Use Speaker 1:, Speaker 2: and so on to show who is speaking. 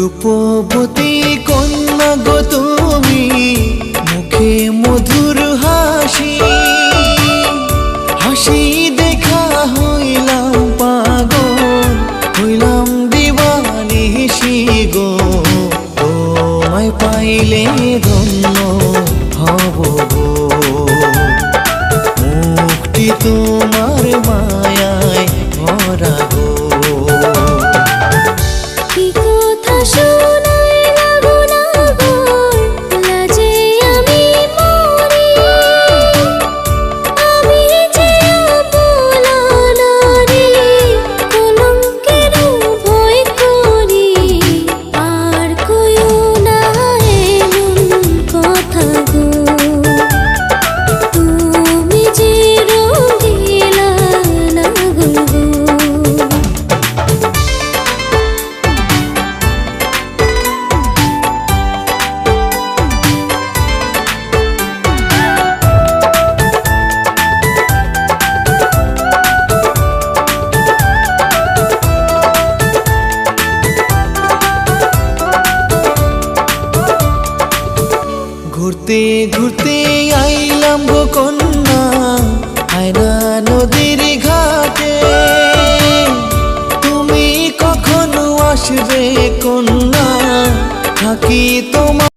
Speaker 1: রূপবতী কন্যা গো তুমি, মুখে মধুর হাসি, হাসি দেখা হইলাম পাগল, হইলাম দিবানিশি গো। তোমায় পাইলে ধন্য হব গো, মুক্তি তোমার মায়ায় ভরা গো। ঘুরতে ঘুরতে আইলাম গো কন্যা, আয়না নদীর ঘাটে। তুমি কখনো আসবে কন্যা, থাকি তোমার